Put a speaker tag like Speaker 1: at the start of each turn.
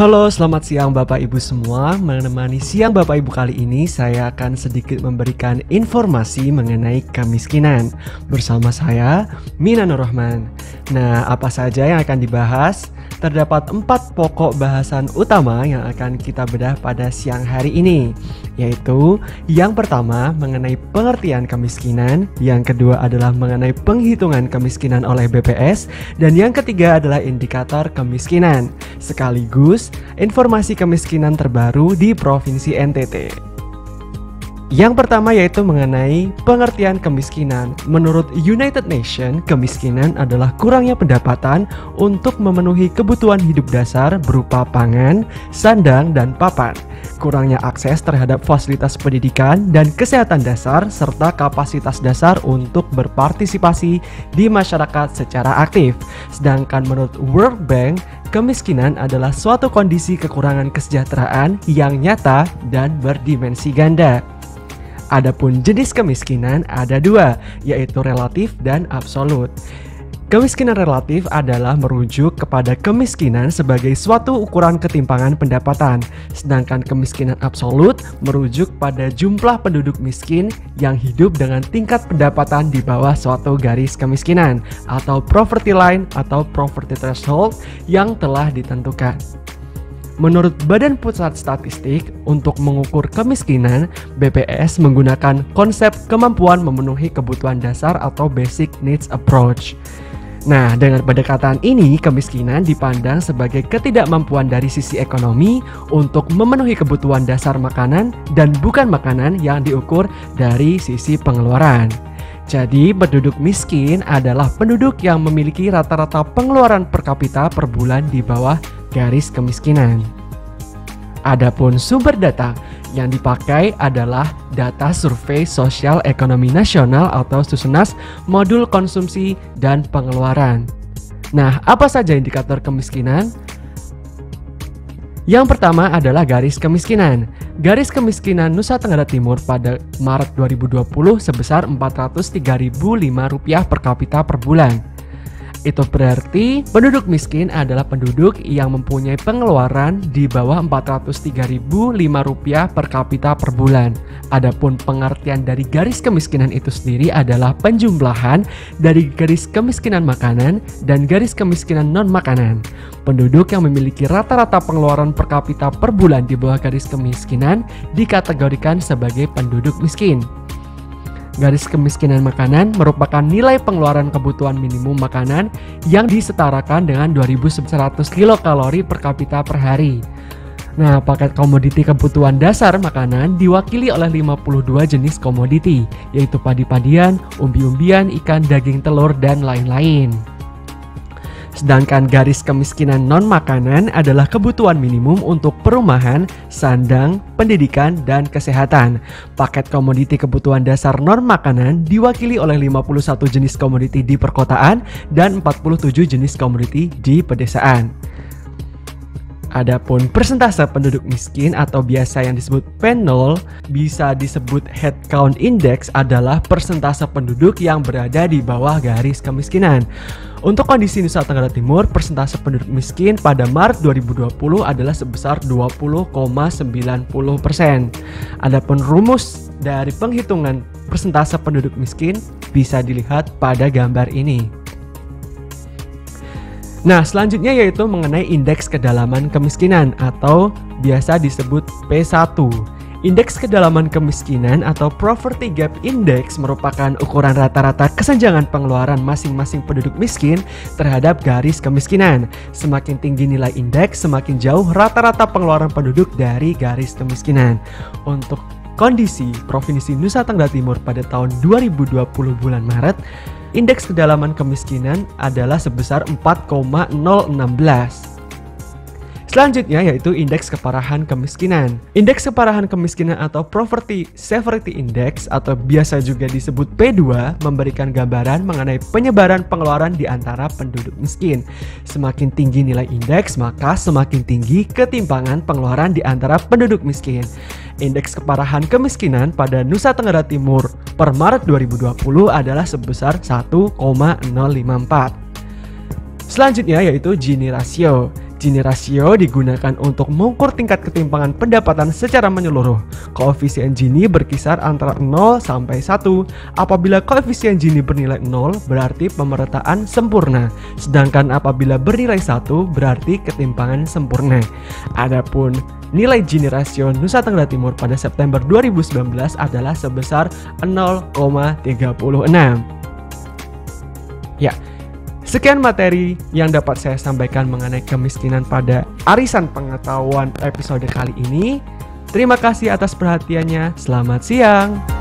Speaker 1: Halo, selamat siang Bapak Ibu semua. Menemani siang Bapak Ibu kali ini, saya akan sedikit memberikan informasi mengenai kemiskinan. Bersama saya, Mina Nur Rahman. Nah, apa saja yang akan dibahas? Terdapat 4 pokok bahasan utama yang akan kita bedah pada siang hari ini, yaitu yang pertama mengenai pengertian kemiskinan, yang kedua adalah mengenai penghitungan kemiskinan oleh BPS, dan yang ketiga adalah indikator kemiskinan, sekaligus informasi kemiskinan terbaru di Provinsi NTT. Yang pertama yaitu mengenai pengertian kemiskinan. Menurut United Nations, kemiskinan adalah kurangnya pendapatan untuk memenuhi kebutuhan hidup dasar berupa pangan, sandang, dan papan. Kurangnya akses terhadap fasilitas pendidikan dan kesehatan dasar serta kapasitas dasar untuk berpartisipasi di masyarakat secara aktif. Sedangkan menurut World Bank, kemiskinan adalah suatu kondisi kekurangan kesejahteraan yang nyata dan berdimensi ganda. Adapun jenis kemiskinan ada 2, yaitu relatif dan absolut. Kemiskinan relatif adalah merujuk kepada kemiskinan sebagai suatu ukuran ketimpangan pendapatan, sedangkan kemiskinan absolut merujuk pada jumlah penduduk miskin yang hidup dengan tingkat pendapatan di bawah suatu garis kemiskinan atau poverty line atau poverty threshold yang telah ditentukan. Menurut Badan Pusat Statistik, untuk mengukur kemiskinan, BPS menggunakan konsep kemampuan memenuhi kebutuhan dasar atau basic needs approach. Nah, dengan pendekatan ini, kemiskinan dipandang sebagai ketidakmampuan dari sisi ekonomi untuk memenuhi kebutuhan dasar makanan dan bukan makanan yang diukur dari sisi pengeluaran. Jadi, penduduk miskin adalah penduduk yang memiliki rata-rata pengeluaran per kapita per bulan di bawah garis kemiskinan. Adapun sumber data yang dipakai adalah data Survei Sosial Ekonomi Nasional atau Susenas Modul Konsumsi dan Pengeluaran. Nah, apa saja indikator kemiskinan? Yang pertama adalah garis kemiskinan. Garis kemiskinan Nusa Tenggara Timur pada Maret 2020 sebesar Rp403.005 per kapita per bulan. Itu berarti penduduk miskin adalah penduduk yang mempunyai pengeluaran di bawah Rp403.005 per kapita per bulan. Adapun pengertian dari garis kemiskinan itu sendiri adalah penjumlahan dari garis kemiskinan makanan dan garis kemiskinan non-makanan. Penduduk yang memiliki rata-rata pengeluaran per kapita per bulan di bawah garis kemiskinan dikategorikan sebagai penduduk miskin. Garis kemiskinan makanan merupakan nilai pengeluaran kebutuhan minimum makanan yang disetarakan dengan 2.100 kilokalori per kapita per hari. Nah, paket komoditi kebutuhan dasar makanan diwakili oleh 52 jenis komoditi, yaitu padi-padian, umbi-umbian, ikan, daging, telur, dan lain-lain. Sedangkan garis kemiskinan non-makanan adalah kebutuhan minimum untuk perumahan, sandang, pendidikan, dan kesehatan. Paket komoditi kebutuhan dasar non-makanan diwakili oleh 51 jenis komoditi di perkotaan dan 47 jenis komoditi di pedesaan. Adapun persentase penduduk miskin atau biasa yang disebut PEN0 bisa disebut head count index adalah persentase penduduk yang berada di bawah garis kemiskinan. Untuk kondisi Nusa Tenggara Timur, persentase penduduk miskin pada Maret 2020 adalah sebesar 20,90%. Adapun rumus dari penghitungan persentase penduduk miskin bisa dilihat pada gambar ini. Nah, selanjutnya yaitu mengenai indeks kedalaman kemiskinan atau biasa disebut P1. Indeks kedalaman kemiskinan atau Poverty Gap Index merupakan ukuran rata-rata kesenjangan pengeluaran masing-masing penduduk miskin terhadap garis kemiskinan. Semakin tinggi nilai indeks, semakin jauh rata-rata pengeluaran penduduk dari garis kemiskinan. Untuk kondisi Provinsi Nusa Tenggara Timur pada tahun 2020 bulan Maret, indeks kedalaman kemiskinan adalah sebesar 4,016. Selanjutnya yaitu indeks keparahan kemiskinan. Indeks keparahan kemiskinan atau Poverty Severity Index atau biasa juga disebut P2 memberikan gambaran mengenai penyebaran pengeluaran di antara penduduk miskin. Semakin tinggi nilai indeks, maka semakin tinggi ketimpangan pengeluaran di antara penduduk miskin. Indeks keparahan kemiskinan pada Nusa Tenggara Timur per Maret 2020 adalah sebesar 1,054. Selanjutnya yaitu Gini Ratio. Gini rasio digunakan untuk mengukur tingkat ketimpangan pendapatan secara menyeluruh. Koefisien Gini berkisar antara 0 sampai 1. Apabila koefisien Gini bernilai 0, berarti pemerataan sempurna. Sedangkan apabila bernilai 1, berarti ketimpangan sempurna. Adapun nilai Gini rasio Nusa Tenggara Timur pada September 2019 adalah sebesar 0,36. Ya, sekian materi yang dapat saya sampaikan mengenai kemiskinan pada Arisan Pengetahuan episode kali ini. Terima kasih atas perhatiannya. Selamat siang.